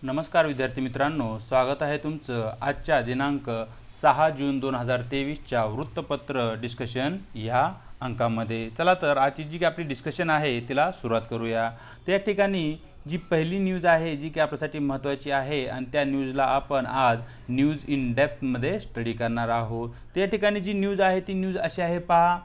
नमस्कार विद्यार्थी मित्रांनो, स्वागत आहे तुमचं आजच्या दिनांक 6 जून 2023च्या वृत्तपत्र डिस्कशन ह्या अंकामध्ये। चला तर आजची जी आपली डिस्कशन आहे तिला सुरुवात करूया। त्या ठिकाणी जी पहिली न्यूज आहे जी की आपल्यासाठी महत्त्वाची आहे आणि त्या न्यूजला आपण आज न्यूज इन डेप्थमध्ये स्टडी करणार आहोत। त्या ठिकाणी जी न्यूज आहे ती न्यूज अशी आहे, पहा,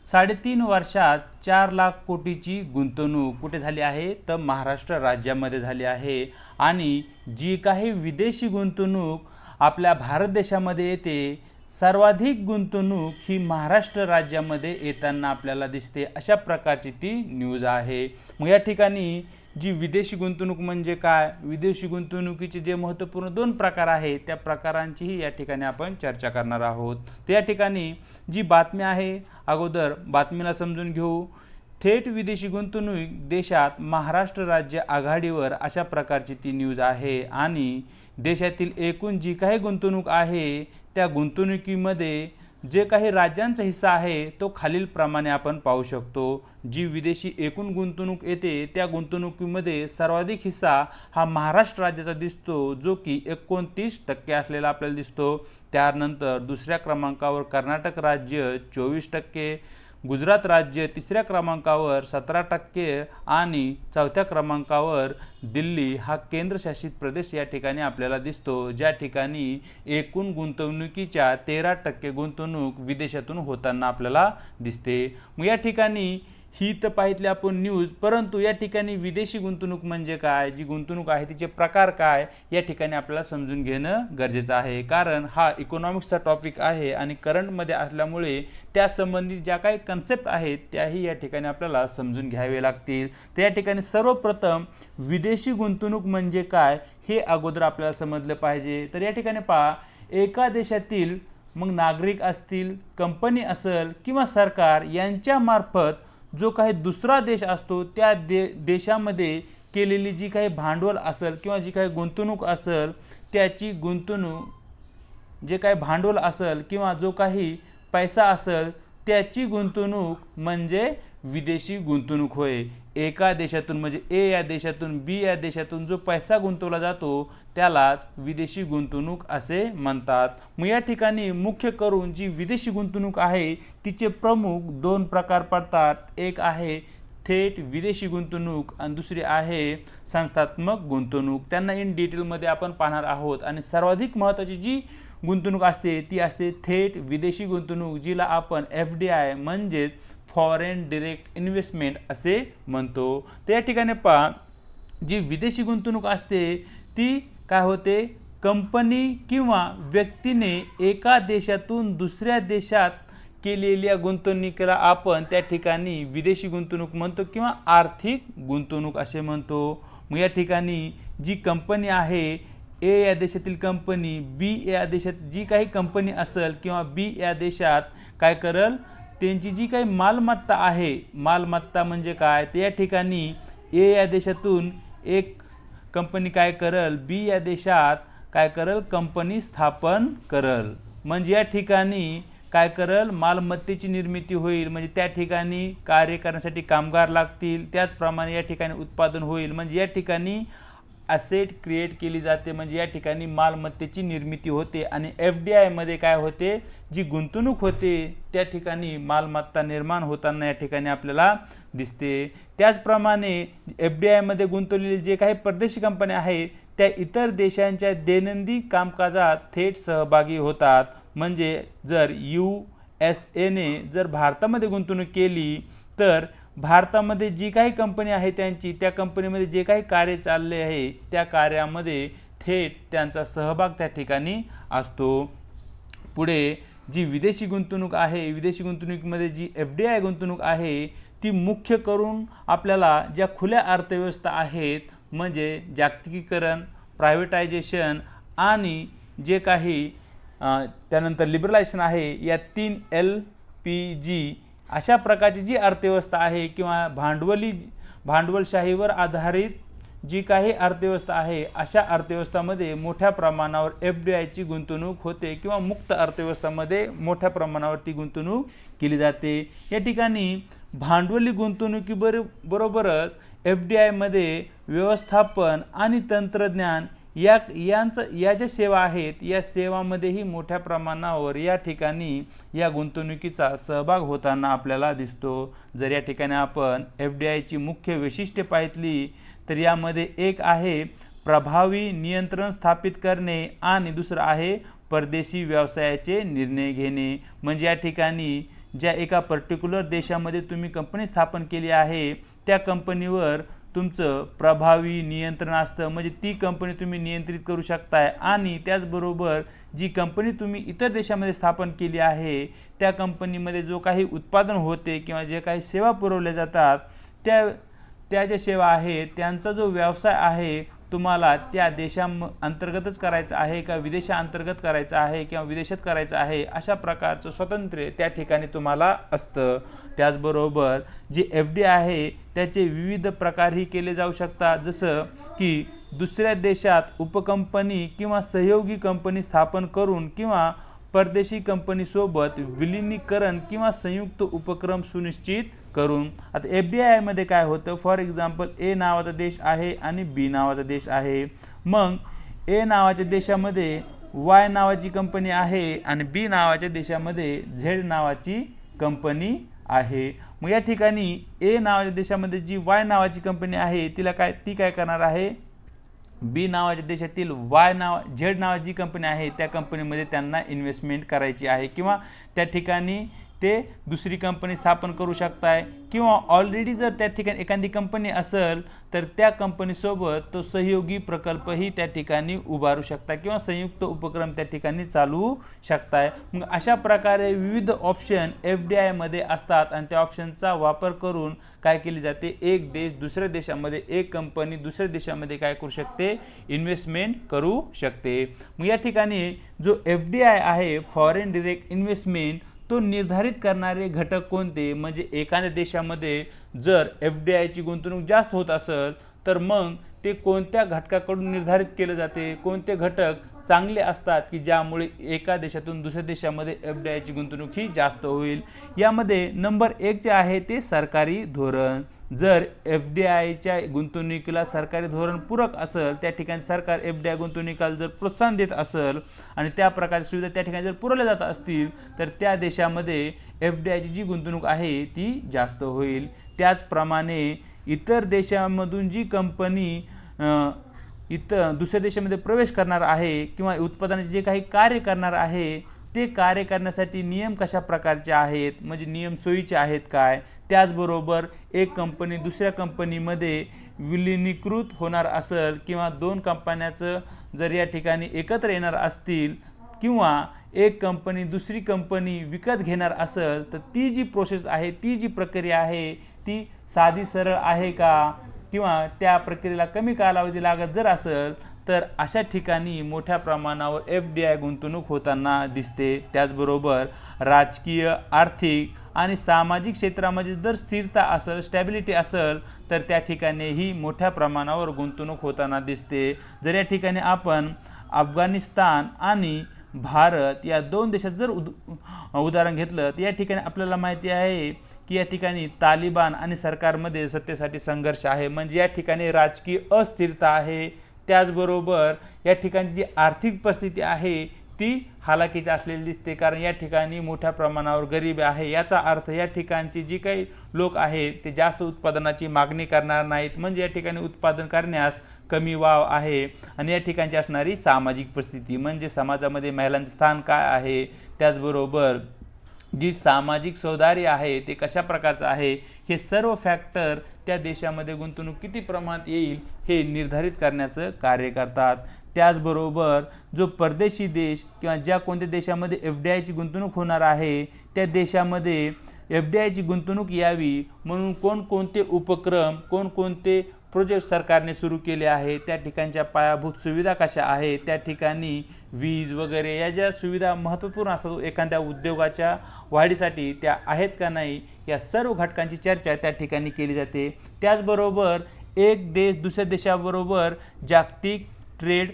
3.5 वर्षात 4 लाख कोटीची गुंतवणूक कुठे झाली आहे तर महाराष्ट्र राज्यामध्ये झाली आहे। आणि जी काही विदेशी गुंतवणूक आपल्या भारत देशामध्ये येते, सर्वाधिक गुंतवणूक ही महाराष्ट्र राज्यामध्ये येताना आपल्याला दिसते, अशा प्रकारची ती न्यूज आहे। मग या ठिकाणी जी विदेशी गुंतवणूक म्हणजे काय, विदेशी गुंतवणुकीचे जे महत्त्वपूर्ण 2 प्रकार आहेत त्या प्रकारांचीही या ठिकाणी आपण चर्चा करणार आहोत। त्या ठिकाणी जी बातमी आहे, अगोदर बातमीला समजून घेऊ। थेट विदेशी गुंतवणूक देशात महाराष्ट्र राज्य आघाडीवर, अशा प्रकारची ती न्यूज आहे। आणि देशातील एकूण जी काही गुंतवणूक आहे त्या गुंतवणुकीमध्ये जे काही राज्यांचा हिस्सा आहे तो खालीलप्रमाणे आपण पाहू शकतो। जी विदेशी एकूण गुंतवणूक येते त्या गुंतवणुकीमध्ये सर्वाधिक हिस्सा हा महाराष्ट्र राज्याचा दिसतो, जो की 29% असलेला आपल्याला दिसतो। त्यानंतर दुसऱ्या क्रमांकावर कर्नाटक राज्य 24%, गुजरात राज्य तिसऱ्या क्रमांकावर 17% आणि चौथ्या क्रमांकावर दिल्ली हा केंद्रशासित प्रदेश या ठिकाणी आपल्याला दिसतो, ज्या ठिकाणी एकूण गुंतवणुकीच्या 13% गुंतवणूक विदेशातून होताना आपल्याला दिसते। मग या ठिकाणी ही तर पाहितली आपण न्यूज, परंतु या ठिकाणी विदेशी गुंतवणूक म्हणजे काय, जी गुंतवणूक आहे तिचे प्रकार काय, या ठिकाणी आपल्याला समजून घेणं गरजेचं आहे। कारण हा इकॉनॉमिक्सचा टॉपिक आहे आणि करंटमध्ये असल्यामुळे त्या संबंधित ज्या काही कन्सेप्ट आहेत त्याही या ठिकाणी आपल्याला समजून घ्यावे लागतील। तर या ठिकाणी सर्वप्रथम विदेशी गुंतवणूक म्हणजे काय हे अगोदर आपल्याला समजलं पाहिजे। तर या ठिकाणी पहा, एका देशातील मग नागरिक असतील, कंपनी असेल किंवा सरकार यांच्यामार्फत जो काही दुसरा देश असतो त्या देशामध्ये केलेली जी काही भांडवल असेल किंवा जी काही गुंतवणूक असेल त्याची गुंतवणूक, जे काही भांडवल असेल किंवा जो काही पैसा असेल त्याची गुंतवणूक म्हणजे विदेशी गुंतवणूक होय। एका देशातून म्हणजे ए या देशातून बी या देशातून जो पैसा गुंतवला जातो त्यालाच विदेशी गुंतवणूक असे म्हणतात। मग या ठिकाणी मुख्य करून जी विदेशी गुंतवणूक आहे तिचे प्रमुख 2 प्रकार पडतात। एक आहे थेट विदेशी गुंतवणूक आणि दुसरी आहे संस्थात्मक गुंतवणूक। त्यांना इन डिटेलमध्ये आपण पाहणार आहोत। आणि सर्वाधिक महत्त्वाची जी गुंतवणूक असते ती असते थेट विदेशी गुंतवणूक, जिला आपण FDI म्हणजे फॉरेन डायरेक्ट इन्व्हेस्टमेंट असे म्हणतो। त्या ठिकाणी पहा, जी विदेशी गुंतवणूक असते ती काय होते, कंपनी किंवा व्यक्तीने एका देशातून दुसऱ्या देशात केलेल्या गुंतवणुकीला आपण त्या ठिकाणी विदेशी गुंतवणूक म्हणतो किंवा आर्थिक गुंतवणूक असे म्हणतो। मग या ठिकाणी जी कंपनी आहे, ए या देशातील कंपनी बी या देशात जी काही कंपनी असेल किंवा बी या देशात काय करेल, त्यांची जी काही मालमत्ता आहे, मालमत्ता म्हणजे काय, तर या ठिकाणी ए या देशातून एक कंपनी काय करेल, बी या देशात काय करेल, कंपनी स्थापन करेल। म्हणजे या ठिकाणी काय करेल, मालमत्तेची निर्मिती होईल, म्हणजे त्या ठिकाणी कार्य करण्यासाठी कामगार लागतील, त्याचप्रमाणे या ठिकाणी उत्पादन होईल, म्हणजे या ठिकाणी ॲसेट क्रिएट केली जाते, म्हणजे या ठिकाणी मालमत्तेची निर्मिती होते। आणि FDI मध्ये काय होते, जी गुंतवणूक होते त्या ठिकाणी मालमत्ता निर्माण होताना या ठिकाणी आपल्याला दिसते। त्याचप्रमाणे FDI मध्ये गुंतवलेले जे काही परदेशी कंपन्या आहेत त्या इतर देशांच्या दैनंदिन कामकाजात थेट सहभागी होतात। म्हणजे जर USA ने जर भारतामध्ये गुंतवणूक केली तर भारतामध्ये जी काही कंपनी आहे त्यांची, त्या कंपनीमध्ये जे काही कार्य चालले आहे त्या कार्यामध्ये थेट त्यांचा सहभाग त्या ठिकाणी असतो। पुढे जी विदेशी गुंतवणूक आहे, विदेशी गुंतवणुकीमध्ये जी FDI गुंतवणूक आहे ती मुख्य करून आपल्याला ज्या खुल्या अर्थव्यवस्था आहेत म्हणजे जागतिकीकरण, प्रायव्हेटायझेशन आणि जे काही त्यानंतर लिबरलायझेशन आहे, या 3 LPG अशा प्रकारची जी अर्थव्यवस्था आहे किंवा भांडवलशाहीवर आधारित जी काही अर्थव्यवस्था आहे अशा अर्थव्यवस्थामध्ये मोठ्या प्रमाणावर FDIची गुंतवणूक होते किंवा मुक्त अर्थव्यवस्थामध्ये मोठ्या प्रमाणावर ती गुंतवणूक केली जाते। या ठिकाणी भांडवली गुंतवणुकीबरोबरच FDI मध्ये व्यवस्थापन आणि तंत्रज्ञान या ज्या सेवा आहेत या सेवांमध्येही मोठ्या प्रमाणावर या ठिकाणी या गुंतवणुकीचा सहभाग होताना आपल्याला दिसतो. जर या ठिकाणी आपण FDIची मुख्य वैशिष्ट्ये पाहिली तर यामध्ये एक आहे प्रभावी नियंत्रण स्थापित करणे आणि दुसरं आहे परदेशी व्यवसायाचे निर्णय घेणे. म्हणजे या ठिकाणी ज्या एका पर्टिक्युलर देशामध्ये तुम्ही कंपनी स्थापन केली आहे त्या कंपनीवर तुमचं प्रभावी नियंत्रण असतं, म्हणजे ती कंपनी तुम्ही नियंत्रित करू शकताय. आणि त्याचबरोबर जी कंपनी तुम्ही इतर देशामध्ये स्थापन केली आहे त्या कंपनीमध्ये जो काही उत्पादन होते किंवा जे काही सेवा पुरवल्या जातात त्या ज्या सेवा आहेत त्यांचा जो व्यवसाय आहे तुम्हाला त्या देशांतर्गतच करायचा आहे का विदेशांतर्गत करायचा आहे किंवा विदेशात करायचं आहे अशा प्रकारचं स्वातंत्र्य त्या ठिकाणी तुम्हाला असतं. त्याचबरोबर जे FDI आहे त्याचे विविध प्रकारही केले जाऊ शकतात, जसं की दुसऱ्या देशात उपकंपनी किंवा सहयोगी कंपनी स्थापन करून किंवा परदेशी कंपनीसोबत विलिनीकरण किंवा संयुक्त उपक्रम सुनिश्चित करून. आता FDI मध्ये काय होतं, फॉर एक्झाम्पल A नावाचा देश आहे आणि B नावाचा देश आहे. मग A नावाच्या देशामध्ये Y नावाची कंपनी आहे आणि B नावाच्या देशामध्ये Z नावाची कंपनी आहे. मग या ठिकाणी A नावाच्या देशामध्ये जी Y नावाची कंपनी आहे ती काय करणार आहे, B नावाच्या देशातील Z नावाची जी कंपनी आहे त्या कंपनीमध्ये त्यांना इन्व्हेस्टमेंट करायची आहे किंवा त्या ठिकाणी ते दुसरी कंपनी स्थापन करू शकताय किंवा ऑलरेडी जर त्या ठिकाणी एखादी कंपनी असेल तर त्या कंपनीसोबत तो सहयोगी प्रकल्पही त्या ठिकाणी उभारू शकता किंवा संयुक्त उपक्रम त्या ठिकाणी चालवू शकताय. मग अशा प्रकारे विविध ऑप्शन FDI मध्ये असतात आणि त्या ऑप्शनचा वापर करून काय केली जाते, एक देश दुसऱ्या देशामध्ये एक कंपनी दुसऱ्या देशामध्ये काय करू शकते, इन्व्हेस्टमेंट करू शकते. मग या ठिकाणी जो FDI आहे फॉरेन डायरेक्ट इन्व्हेस्टमेंट तो निर्धारित करणारे घटक कोणते, म्हणजे एखाद्या देशामध्ये जर FDIची गुंतवणूक जास्त होत असेल तर मग ते कोणत्या घटकाकडून निर्धारित केले जाते, कोणते घटक चांगले असतात की ज्यामुळे एका देशातून दुसऱ्या देशामध्ये FDIची गुंतवणूक ही जास्त होईल. यामध्ये नंबर 1 जे आहे ते सरकारी धोरण. जर FDIच्या गुंतवणुकीला सरकारी धोरण पूरक असेल, त्या ठिकाणी सरकार FDI गुंतवणुकीला जर प्रोत्साहन देत असेल आणि त्या प्रकारच्या सुविधा त्या ठिकाणी जर पुरवल्या जात असतील तर त्या देशामध्ये FDIची जी गुंतवणूक आहे ती जास्त होईल. त्याचप्रमाणे इतर देशांमधून जी कंपनी दुसऱ्या देशामध्ये प्रवेश करणार आहे किंवा उत्पादनाचे जे काही कार्य करणार आहे ते कार्य करण्यासाठी नियम कशा प्रकारचे आहेत, म्हणजे नियम सोयीचे आहेत काय. त्याचबरोबर एक कंपनी दुसऱ्या कंपनीमध्ये विलिनीकृत होणार असेल किंवा दोन कंपन्याचं जर या ठिकाणी एकत्र येणार असतील किंवा एक कंपनी दुसरी कंपनी विकत घेणार असेल तर ती जी प्रोसेस आहे, ती जी प्रक्रिया आहे ती साधी सरळ आहे का किंवा त्या प्रक्रियेला कमी कालावधी लागत जर असेल तर अशा ठिकाणी मोठ्या प्रमाणावर FDI गुंतवणूक होताना दिसते. त्याचबरोबर राजकीय, आर्थिक आणि सामाजिक क्षेत्रामध्ये जर स्थिरता असेल, स्टॅबिलिटी असेल तर त्या ठिकाणीही मोठ्या प्रमाणावर गुंतवणूक होताना दिसते. जर या ठिकाणी आपण अफगाणिस्तान आणि भारत या दोन देशात जर उदाहरण घेतलं तर या ठिकाणी आपल्याला माहिती आहे की या ठिकाणी तालिबान आणि सरकारमध्ये सत्तेसाठी संघर्ष आहे, म्हणजे या ठिकाणी राजकीय अस्थिरता आहे. त्याचबरोबर या ठिकाणी जी आर्थिक परिस्थिती आहे ती हालाकीची असलेली दिसते, कारण या ठिकाणी मोठ्या प्रमाणावर गरिबी आहे. याचा अर्थ या ठिकाणची जी काही लोक आहेत ते जास्त उत्पादनाची मागणी करणार नाहीत, म्हणजे या ठिकाणी उत्पादन करण्यास कमी वाव आहे. आणि या ठिकाणची असणारी सामाजिक परिस्थिती म्हणजे समाजामध्ये महिलांचे स्थान काय आहे, त्याचबरोबर जी सामाजिक सौहार्द आहे ते कशा प्रकारचं आहे, हे सर्व फॅक्टर त्या देशामध्ये गुंतवणूक किती प्रमाणात येईल हे निर्धारित करण्याचं कार्य करतात. त्याचबरोबर जो परदेशी देश किंवा ज्या कोणत्या देशामध्ये FDIची गुंतवणूक होणार आहे त्या देशामध्ये FDIची गुंतवणूक यावी म्हणून कोणकोणते उपक्रम, कोणकोणते प्रोजेक्ट सरकारने सुरू केले आहे, त्या ठिकाणच्या पायाभूत सुविधा कशा आहेत, त्या ठिकाणी वीज वगैरे या ज्या सुविधा महत्त्वपूर्ण असतात एखाद्या उद्योगाच्या वाढीसाठी त्या आहेत का नाही, या सर्व घटकांची चर्चा त्या ठिकाणी केली जाते. त्याचबरोबर एक देश दुसऱ्या देशाबरोबर जागतिक ट्रेड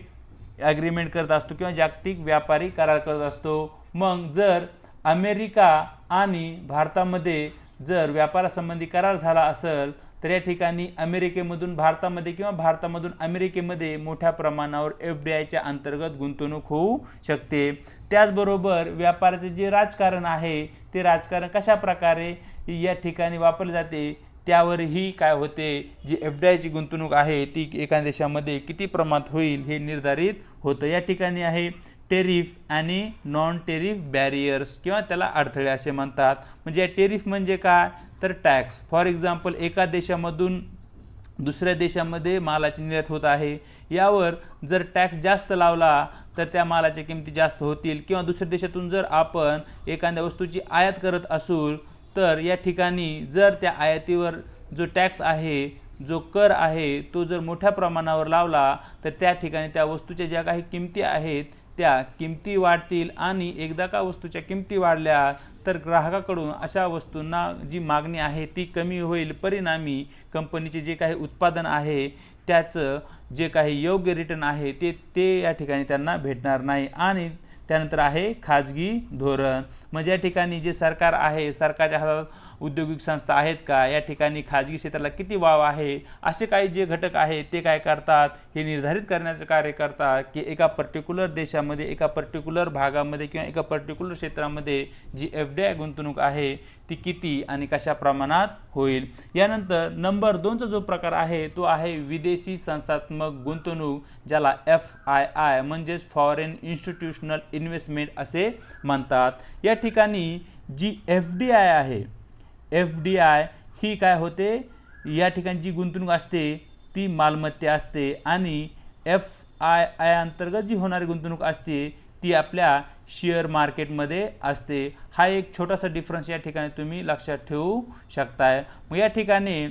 ॲग्रीमेंट करत असतो किंवा जागतिक व्यापारी करार करत असतो. मग जर अमेरिका आणि भारतामध्ये जर व्यापारासंबंधी करार झाला असेल तर या ठिकाणी अमेरिकेमधून भारतामध्ये किंवा भारतामधून अमेरिकेमध्ये मोठ्या प्रमाणावर FDIच्या अंतर्गत गुंतवणूक होऊ शकते। त्याचबरोबर व्यापाराचे जे राजकारण आहे ते राजकारण कशा प्रकारे या ठिकाणी वापरले जाते त्यावरही काय होते, जी FDIची गुंतवणूक आहे ती एका देशामध्ये किती प्रमाणात होईल हे निर्धारित होतं। या ठिकाणी आहे टेरिफ आणि नॉन टेरिफ बॅरियर्स किंवा त्याला अडथळे असे म्हणतात। म्हणजे या टेरिफ म्हणजे काय, तर टॅक्स। फॉर एक्झाम्पल एका देशामधून दुसऱ्या देशामध्ये मालाची निर्यात होत आहे, यावर जर टॅक्स जास्त लावला तर त्या मालाच्या किमती जास्त होतील, किंवा दुसऱ्या देशातून जर आपण एखाद्या वस्तूची आयात करत असू तर या ठिकाणी जर त्या आयातीवर जो टॅक्स आहे, जो कर आहे तो जर मोठ्या प्रमाणावर लावला तर त्या ठिकाणी त्या वस्तूच्या ज्या काही किमती आहेत त्या किमती वाढतील, आणि एकदा का वस्तूच्या किमती वाढल्या तर ग्राहकाकडून अशा वस्तूंना जी मागणी आहे ती कमी होईल। परिणामी कंपनीचे जे काही उत्पादन आहे त्याचं जे काही योग्य रिटर्न आहे ते या ठिकाणी त्यांना भेटणार नाही। आणि त्यानंतर आहे खाजगी धोरण। म्हणजे या ठिकाणी जे सरकार आहे, सरकारच्या हातात औद्योगिक संस्था आहेत का, या ठिकाणी खाजगी क्षेत्राला किती वाव आहे, असे काही जे घटक आहेत ते काय करतात, हे निर्धारित करण्याचं कार्य करतात की एका पर्टिक्युलर देशामध्ये, एका पर्टिक्युलर भागामध्ये किंवा एका पर्टिक्युलर क्षेत्रामध्ये जी FDI गुंतवणूक आहे ती किती आणि कशा प्रमाणात होईल। यानंतर नंबर 2चा जो प्रकार आहे तो आहे विदेशी संस्थात्मक गुंतवणूक, ज्याला FII म्हणजेच फॉरेन इन्स्टिट्यूशनल इन्व्हेस्टमेंट असे म्हणतात। या ठिकाणी जी FDI आहे, FDI ही काय होते, या ठिकाणी जी गुंतवणूक असते ती मालमत्ते असते, आणि FII अंतर्गत जी होणारी गुंतवणूक असते ती आपल्या शेअर मार्केटमध्ये असते। हा एक छोटासा डिफरन्स या ठिकाणी तुम्ही लक्षात ठेवू शकताय। मग या ठिकाणी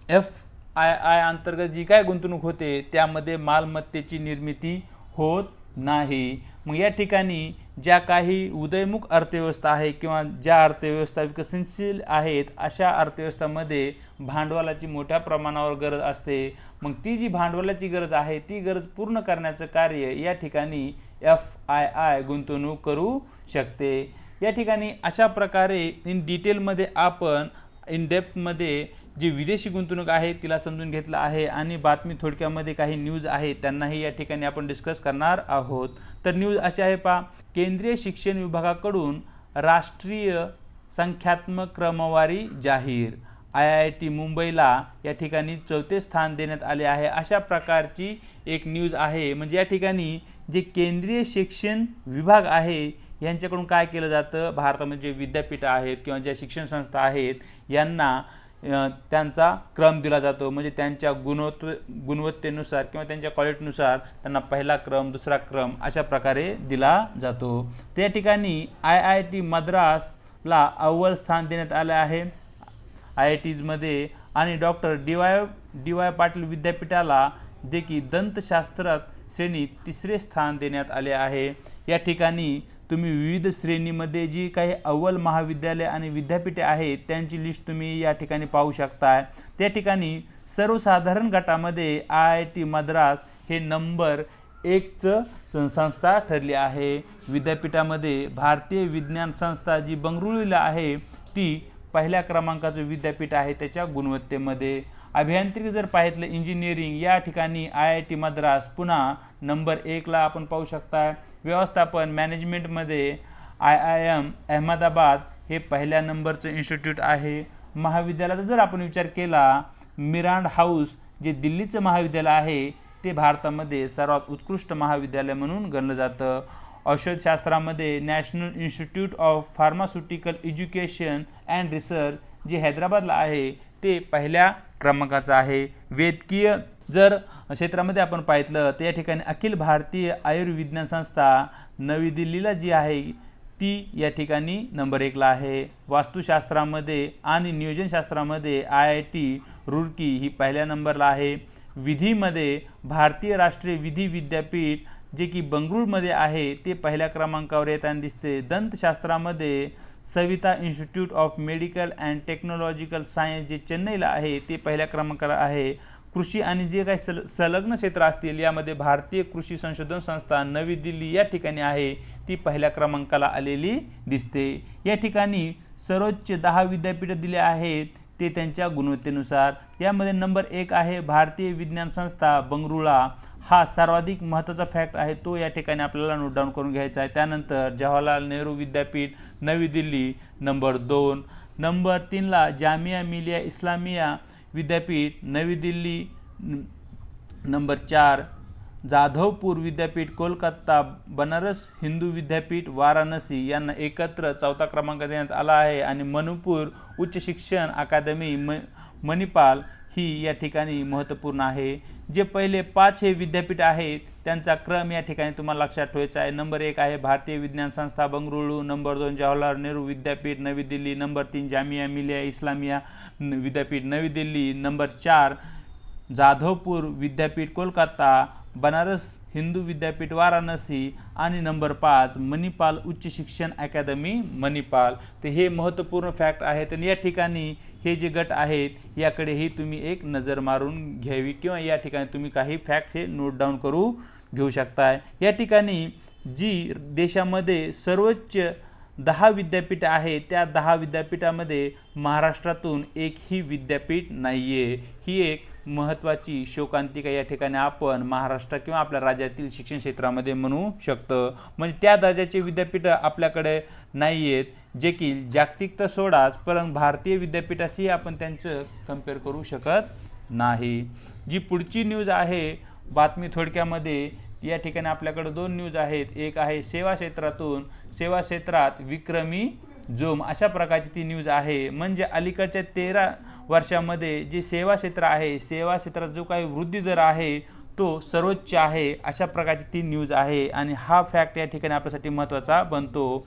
FII अंतर्गत जी काय गुंतवणूक होते त्यामध्ये मालमत्तेची निर्मिती होत नाही। मग या ठिकाणी ज्या काही उदयमुख अर्थव्यवस्था आहे किंवा ज्या अर्थव्यवस्था विकसनशील आहेत अशा अर्थव्यवस्थामध्ये भांडवलाची मोठ्या प्रमाणावर गरज असते। मग ती जी भांडवलाची गरज आहे ती गरज पूर्ण करण्याचं कार्य या ठिकाणी FII गुंतवणूक करू शकते। या ठिकाणी अशा प्रकारे इन डिटेलमध्ये आपण इन डेप्थमध्ये जी विदेशी गुंतवणूक आहे तिला समजून घेतलं आहे, आणि बातमी थोडक्यामध्ये काही न्यूज आहे त्यांनाही या ठिकाणी आपण डिस्कस करणार आहोत। तर न्यूज अशी आहे पहा, केंद्रीय शिक्षण विभागाकडून राष्ट्रीय संख्यात्मक क्रमवारी जाहीर, IIT मुंबईला या ठिकाणी 4थे स्थान देण्यात आले आहे, अशा प्रकारची एक न्यूज आहे। म्हणजे या ठिकाणी जे केंद्रीय शिक्षण विभाग आहे यांच्याकडून काय केलं जातं, भारतामध्ये जे विद्यापीठ आहेत किंवा ज्या शिक्षण संस्था आहेत यांना त्यांचा क्रम दिला जातो। म्हणजे त्यांच्या गुणवत्तेनुसार किंवा त्यांच्या क्वालिटीनुसार त्यांना पहिला क्रम, दुसरा क्रम अशा प्रकारे दिला जातो। त्या ठिकाणी IIT मद्रासला अव्वल स्थान देण्यात आले आहे IITमध्ये, आणि डॉक्टर DY पाटील विद्यापीठाला जे की दंतशास्त्रात श्रेणीत 3रे स्थान देण्यात आले आहे। या ठिकाणी तुम्ही विविध श्रेणीमध्ये जी काही अव्वल महाविद्यालय आणि विद्यापीठे आहेत त्यांची लिस्ट तुम्ही या ठिकाणी पाहू शकता। त्या ठिकाणी सर्वसाधारण गटामध्ये IIT मद्रास हे नंबर 1चं संस्था ठरली आहे। विद्यापीठामध्ये भारतीय विज्ञान संस्था जी बंगळुरूला आहे ती पहिल्या क्रमांकाचं विद्यापीठ आहे त्याच्या गुणवत्तेमध्ये। अभियांत्रिकी जर पाहितलं, इंजिनिअरिंग, या ठिकाणी IIT मद्रास पुन्हा नंबर 1ला आपण पाहू शकता। व्यवस्थापन मॅनेजमेंटमध्ये IIM अहमदाबाद हे पहिल्या नंबरचं इन्स्टिट्यूट आहे। महाविद्यालयाचा जर आपण विचार केला, मिरांड हाऊस जे दिल्लीचं महाविद्यालय आहे ते भारतामध्ये सर्वात उत्कृष्ट महाविद्यालय म्हणून गणलं जातं। औषधशास्त्रामध्ये National Institute of Pharmaceutical Education and Research जे हैदराबादला आहे ते पहिल्या क्रमांकाचं आहे। वैद्यकीय जर क्षेत्रामध्ये आपण पाहितलं तर या ठिकाणी अखिल भारतीय आयुर्विज्ञान संस्था नवी दिल्लीला जी आहे ती या ठिकाणी नंबर 1ला आहे। वास्तुशास्त्रामध्ये आणि नियोजनशास्त्रामध्ये IIT रुड़की ही पहिल्या नंबरला आहे। विधीमध्ये भारतीय राष्ट्रीय विधी विद्यापीठ जे की बंगळुरूमध्ये आहे ते पहिल्या क्रमांकावर येताना दिसते। दंतशास्त्रामध्ये Saveetha Institute of Medical and Technological Science जे चेन्नईला आहे ते पहिल्या क्रमांकाला आहे। कृषी आणि जे काही संलग्न क्षेत्र असतील यामध्ये भारतीय कृषी संशोधन संस्था नवी दिल्ली या ठिकाणी आहे ती पहिल्या क्रमांकाला आलेली दिसते। या ठिकाणी सर्वोच्च 10 विद्यापीठ दिले आहेत ते त्यांच्या गुणवत्तेनुसार। यामध्ये नंबर 1 आहे भारतीय विज्ञान संस्था बंगळुरू, हा सर्वाधिक महत्त्वाचा फॅक्ट आहे, तो या ठिकाणी आपल्याला नोट डाऊन करून घ्यायचा आहे। त्यानंतर जवाहरलाल नेहरू विद्यापीठ नवी दिल्ली नंबर 2, नंबर 3ला जामिया मिलिया इस्लामिया विद्यापीठ नवी दिल्ली नंबर 4, जाधवपूर विद्यापीठ कोलकाता, बनारस हिंदू विद्यापीठ वाराणसी यांना एकत्र 4था क्रमांक देण्यात आला आहे। आणि मणिपूर उच्च शिक्षण अकादमी मणिपाल ही या ठिकाणी महत्त्वपूर्ण आहे। जे पहिले 5 हे विद्यापीठ आहेत त्यांचा क्रम या ठिकाणी तुम्हाला लक्षात ठेवायचा आहे। नंबर 1 आहे भारतीय विज्ञान संस्था बंगळुरू, नंबर 2 जवाहरलाल नेहरू विद्यापीठ नवी दिल्ली, नंबर 3 जामिया मिलिया इस्लामिया विद्यापीठ नवी दिल्ली, नंबर 4 जाधवपूर विद्यापीठ कोलकाता, बनारस हिंदू विद्यापीठ वाराणसी आणि नंबर 5 मणिपाल उच्च शिक्षण अकादमी मणिपाल। तर हे महत्त्वपूर्ण फॅक्ट आहेत आणि या ठिकाणी हे जे गट आहेत याकडेही तुम्ही एक नजर मारून घ्यावी किंवा या ठिकाणी तुम्ही काही फॅक्ट हे नोट डाऊन करू घेऊ शकताय। या ठिकाणी जी देशामध्ये सर्वोच्च 10 विद्यापीठ आहेत त्या 10 विद्यापीठामध्ये महाराष्ट्रातून एकही विद्यापीठ नाही आहे। ही एक महत्त्वाची शोकांतिका या ठिकाणी आपण महाराष्ट्र किंवा आपल्या राज्यातील शिक्षण क्षेत्रामध्ये म्हणू शकतो। म्हणजे त्या दर्जाचे विद्यापीठ आपल्याकडे नाही आहेत जे की जागतिक तर सोडाच पण भारतीय विद्यापीठाशी आपण त्यांचं कंपेअर करू शकत नाही। जी पुढची न्यूज आहे बातमी थोडक्यामध्ये या ठिकाणी आपल्याकडे 2 न्यूज आहेत। एक आहे सेवा क्षेत्रात विक्रमी जोम, अशा प्रकारची ती न्यूज आहे। म्हणजे अलीकडच्या 13 वर्षामध्ये जे सेवा क्षेत्र आहे, सेवा क्षेत्रात जो काही वृद्धी दर आहे तो सर्वोच्च आहे, अशा प्रकारची ती न्यूज आहे। आणि हा फॅक्ट या ठिकाणी आपल्यासाठी महत्त्वाचा बनतो।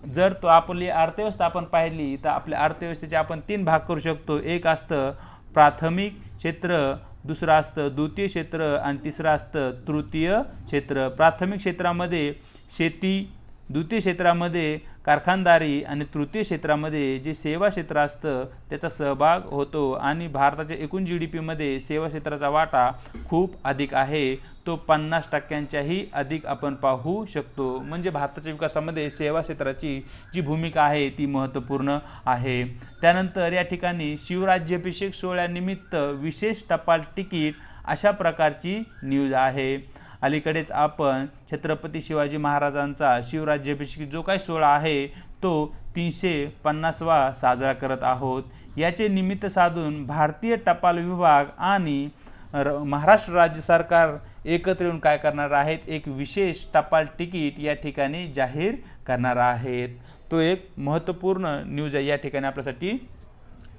जर तो आपली अर्थव्यवस्था आपण पाहिली तर आपल्या अर्थव्यवस्थेचे आपण 3 भाग करू शकतो। एक असतं प्राथमिक क्षेत्र, दुसरं असतं द्वितीय क्षेत्र आणि तिसरं असतं तृतीय क्षेत्र। प्राथमिक क्षेत्रामध्ये शेती, द्वितीय क्षेत्रामध्ये कारखानदारी आणि तृतीय क्षेत्रामध्ये जे सेवा क्षेत्र असतं त्याचा सहभाग होतो। आणि भारताच्या एकूण GDP मध्ये सेवा क्षेत्राचा वाटा खूप अधिक आहे, तो 50%च्याही अधिक आपण पाहू शकतो। म्हणजे भारताच्या विकासामध्ये सेवा क्षेत्राची जी भूमिका आहे ती महत्त्वपूर्ण आहे। त्यानंतर या ठिकाणी शिवराज्याभिषेक सोहळ्यानिमित्त विशेष टपाल तिकीट, अशा प्रकारची न्यूज आहे। अलीकडेच आपण छत्रपती शिवाजी महाराजांचा शिवराज्याभिषेक जो काही सोहळा आहे तो 350वा साजरा करत आहोत। याचे निमित्त साधून भारतीय टपाल विभाग आणि महाराष्ट्र राज्य सरकार एकत्र येऊन काय करणार आहेत, एक विशेष टपाल तिकीट या ठिकाणी जाहीर करणार आहेत। तो एक महत्त्वपूर्ण न्यूज या ठिकाणी आपल्यासाठी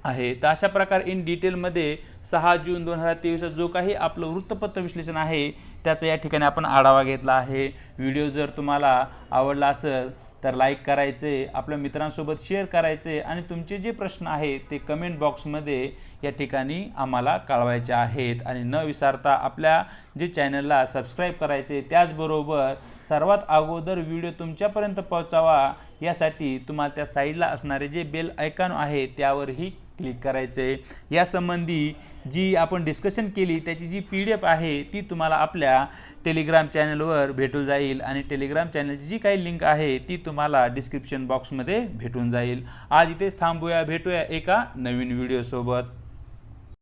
आहे। तर अशा प्रकारे इन डिटेलमध्ये 6 जून 2023 जो काही आपलं वृत्तपत्र विश्लेषण आहे त्याचा या ठिकाणी आपण आढावा घेतला आहे। व्हिडिओ जर तुम्हाला आवडला असेल तर लाईक करायचे, आपल्या मित्रांसोबत शेअर करायचे आणि तुमचे जे प्रश्न आहेत ते कमेंट बॉक्समध्ये या ठिकाणी आम्हाला कळवायचे आहेत। आणि न विसरता आपल्या जे चॅनलला सबस्क्राईब करायचे, त्याचबरोबर सर्वात अगोदर व्हिडिओ तुमच्यापर्यंत पोहोचावा यासाठी तुम्हाला त्या साईडला असणारे जे बेल आयकॉन आहे त्यावरही क्लिक करायचे। यासंबंधी जी आपण डिस्कशन केली त्याची जी PDF आहे ती तुम्हाला आपल्या टेलिग्राम चॅनलवर भेटून जाईल आणि टेलिग्राम चॅनलची जी काही लिंक आहे ती तुम्हाला डिस्क्रिप्शन बॉक्समध्ये भेटून जाईल। आज इथेच थांबूया, भेटूया एका नवीन व्हिडिओ सोबत।